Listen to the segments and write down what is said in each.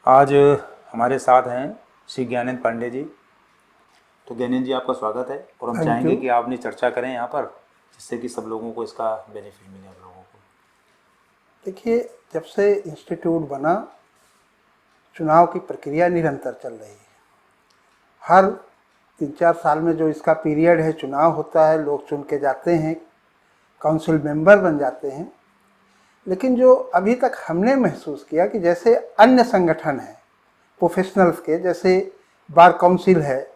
आज हमारे साथ हैं श्री ज्ञानेंद्र पांडे जी। तो ज्ञानेंद्र जी, आपका स्वागत है और हम चाहेंगे कि आप अपनी चर्चा करें यहाँ पर, जिससे कि सब लोगों को इसका बेनिफिट मिले। आप लोगों को देखिए, जब से इंस्टीट्यूट बना चुनाव की प्रक्रिया निरंतर चल रही है। हर 3-4 साल में जो इसका पीरियड है, चुनाव होता है, लोग चुन के जाते हैं, काउंसिल मेंबर बन जाते हैं। लेकिन जो अभी तक हमने महसूस किया कि जैसे अन्य संगठन हैं प्रोफेशनल्स के, जैसे बार काउंसिल है,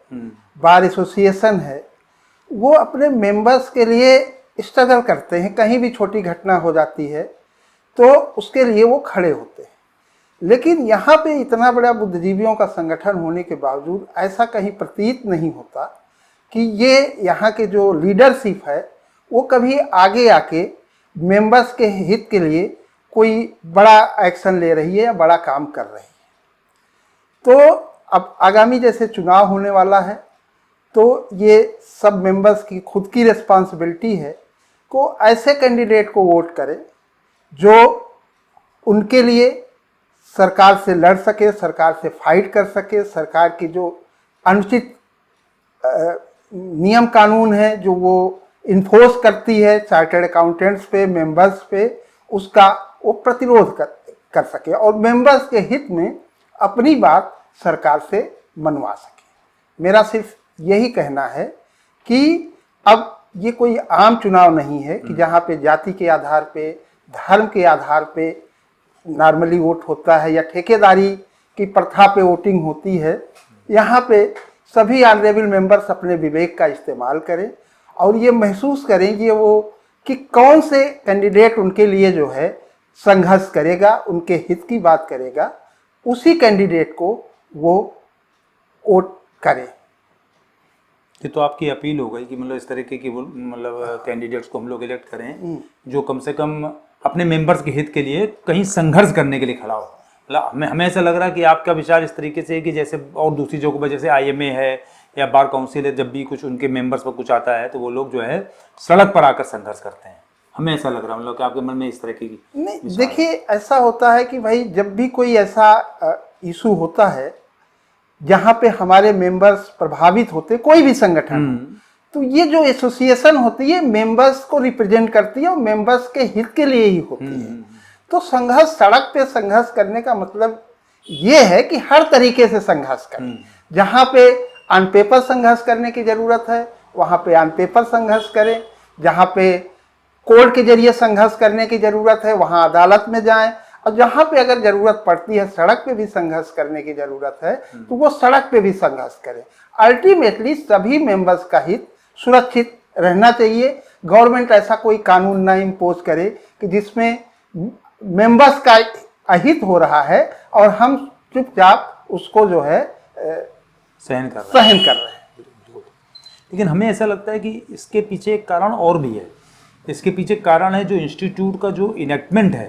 बार एसोसिएशन है, वो अपने मेंबर्स के लिए स्ट्रगल करते हैं। कहीं भी छोटी घटना हो जाती है तो उसके लिए वो खड़े होते हैं। लेकिन यहाँ पे इतना बड़ा बुद्धिजीवियों का संगठन होने के बावजूद ऐसा कहीं प्रतीत नहीं होता कि ये यहाँ के जो लीडरशिप है वो कभी आगे आके मेंबर्स के हित के लिए कोई बड़ा एक्शन ले रही है या बड़ा काम कर रही है। तो अब आगामी जैसे चुनाव होने वाला है, तो ये सब मेंबर्स की खुद की रिस्पॉन्सिबिलिटी है को ऐसे कैंडिडेट को वोट करें जो उनके लिए सरकार से लड़ सके, सरकार से फाइट कर सके, सरकार की जो अनुचित नियम कानून है जो वो इन्फोर्स करती है चार्टर्ड अकाउंटेंट्स पे, मेंबर्स पे, उसका वो प्रतिरोध कर सके और मेंबर्स के हित में अपनी बात सरकार से मनवा सके। मेरा सिर्फ यही कहना है कि अब ये कोई आम चुनाव नहीं है कि जहाँ पे जाति के आधार पे, धर्म के आधार पे नॉर्मली वोट होता है या ठेकेदारी की प्रथा पे वोटिंग होती है। यहाँ पे सभी ऑनरेबल मेंबर्स अपने विवेक का इस्तेमाल करें और ये महसूस करें कि कौन से कैंडिडेट उनके लिए जो है संघर्ष करेगा, उनके हित की बात करेगा, उसी कैंडिडेट को वो वोट करें। ये तो आपकी अपील हो गई कि मतलब इस तरीके की मतलब कैंडिडेट्स को हम लोग इलेक्ट करें जो कम से कम अपने मेंबर्स के हित के लिए कहीं संघर्ष करने के लिए खड़ा हो। मतलब हमें ऐसा लग रहा है कि आपका विचार इस तरीके से है कि जैसे और दूसरी जगहों पर जैसे IMA है या बार काउंसिल है, जब भी कुछ उनके मेंबर्स पर कुछ आता है तो वो लोग जो है सड़क पर आकर संघर्ष करते हैं। हमें ऐसा लग रहा है मतलब कि आपके मन में इस तरह की नहीं। देखिए, ऐसा होता है कि भाई जब भी कोई ऐसा इशू होता है जहाँ पे हमारे मेंबर्स प्रभावित होते, कोई भी संगठन, तो ये जो एसोसिएशन होती है मेंबर्स को रिप्रेजेंट करती है और मेंबर्स के हित के लिए ही होती है। तो संघर्ष, सड़क पे संघर्ष करने का मतलब ये है कि हर तरीके से संघर्ष करें। जहाँ पे ऑन पेपर संघर्ष करने की जरूरत है वहाँ पे ऑन पेपर संघर्ष करें, जहाँ पे कोर्ट के जरिए संघर्ष करने की जरूरत है वहाँ अदालत में जाएं, और जहाँ पे अगर जरूरत पड़ती है सड़क पे भी संघर्ष करने की जरूरत है तो वो सड़क पे भी संघर्ष करें। अल्टीमेटली सभी मेंबर्स का हित सुरक्षित रहना चाहिए। गवर्नमेंट ऐसा कोई कानून ना इम्पोज करे कि जिसमें मेंबर्स का अहित हो रहा है और हम चुपचाप उसको जो है सहन कर रहे हैं। लेकिन हमें ऐसा लगता है कि इसके पीछे एक कारण और भी है। इसके पीछे कारण है जो इंस्टीट्यूट का जो इनेक्टमेंट है,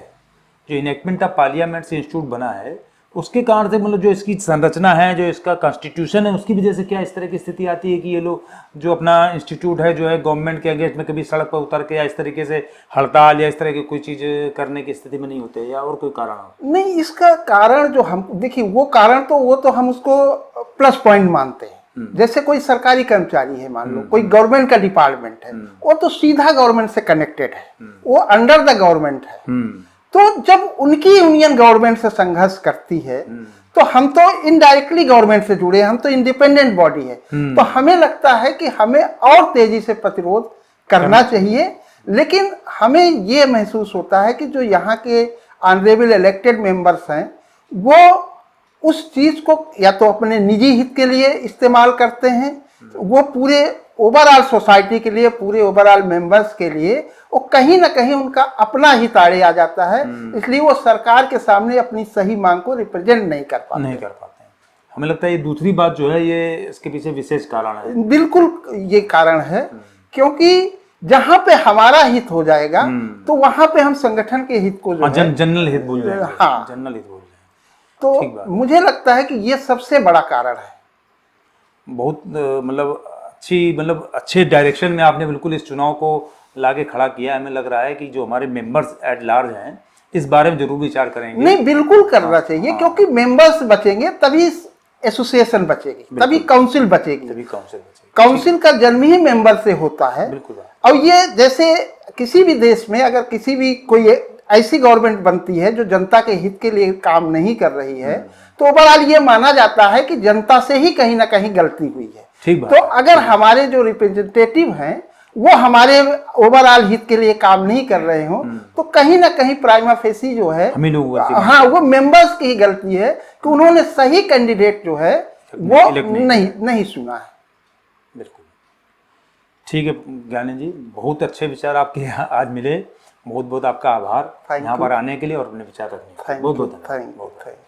जो इनेक्टमेंट ऑफ पार्लियामेंट से इंस्टीट्यूट बना है, उसके कारण से मतलब जो इसकी संरचना है, जो इसका कॉन्स्टिट्यूशन है, उसकी वजह से क्या इस तरह की स्थिति आती है कि ये लोग जो अपना इंस्टीट्यूट है जो है गवर्नमेंट के अगेंस्ट में कभी सड़क पर उतर के या इस तरीके से हड़ताल या इस तरह की कोई चीज़ करने की स्थिति में नहीं होते, या और कोई कारण हो? नहीं, इसका कारण जो हम देखिए वो कारण तो वो तो हम उसको प्लस पॉइंट मानते हैं। जैसे कोई सरकारी कर्मचारी है, मान लो कोई गवर्नमेंट का डिपार्टमेंट है, वो तो सीधा गवर्नमेंट से कनेक्टेड है, वो अंडर द गवर्नमेंट है। तो जब उनकी यूनियन गवर्नमेंट से संघर्ष करती है तो हम तो इनडायरेक्टली गवर्नमेंट से जुड़े, हम तो इंडिपेंडेंट बॉडी है। तो हमें लगता है कि हमें और तेजी से प्रतिरोध करना चाहिए। लेकिन हमें ये महसूस होता है कि जो यहाँ के ऑनरेबल इलेक्टेड मेंबर्स हैं वो उस चीज को या तो अपने निजी हित के लिए इस्तेमाल करते हैं, वो पूरे ओवरऑल सोसाइटी के लिए, पूरे ओवरऑल मेंबर्स के लिए वो कहीं ना कहीं उनका अपना हित आड़े आ जाता है। इसलिए वो सरकार के सामने अपनी सही मांग को रिप्रेजेंट नहीं कर पाते। हमें लगता है ये दूसरी बात जो है ये इसके पीछे विशेष कारण है। बिल्कुल ये कारण है, क्योंकि जहां पे हमारा हित हो जाएगा तो वहां पे हम संगठन के हित को जो जनरल हित भूल जाएंगे। हाँ, जनरल हित भूल जाएंगे। तो मुझे लगता है कि ये सबसे बड़ा कारण है। बहुत मतलब अच्छे डायरेक्शन में आपने बिल्कुल इस चुनाव को लाके खड़ा किया। हमें लग रहा है कि जो हमारे मेंबर्स एट लार्ज हैं इस बारे में जरूर विचार करेंगे। नहीं, बिल्कुल करना चाहिए, क्योंकि मेंबर्स बचेंगे तभी एसोसिएशन बचेगी, तभी काउंसिल बचेगी। काउंसिल का जन्म ही मेंबर से होता है। बिल्कुल। और ये जैसे किसी भी देश में अगर किसी भी कोई ऐसी गवर्नमेंट बनती है जो जनता के हित के लिए काम नहीं कर रही है, तो ओवरऑल ये माना जाता है कि जनता से ही कहीं ना कहीं गलती हुई है। ठीक बात। तो अगर हमारे जो रिप्रेजेंटेटिव हैं वो हमारे ओवरऑल हित के लिए काम नहीं कर रहे हो, तो कहीं ना कहीं प्राइमा फेसी जो है, हाँ, वो मेंबर्स की ही गलती है कि उन्होंने सही कैंडिडेट जो है वो नहीं सुना है। बिल्कुल ठीक है ज्ञानी जी, बहुत अच्छे विचार आपके आज मिले। बहुत बहुत आपका आभार यहाँ पर आने के लिए और अपने विचार रखने के लिए। बहुत बहुत धन्यवाद।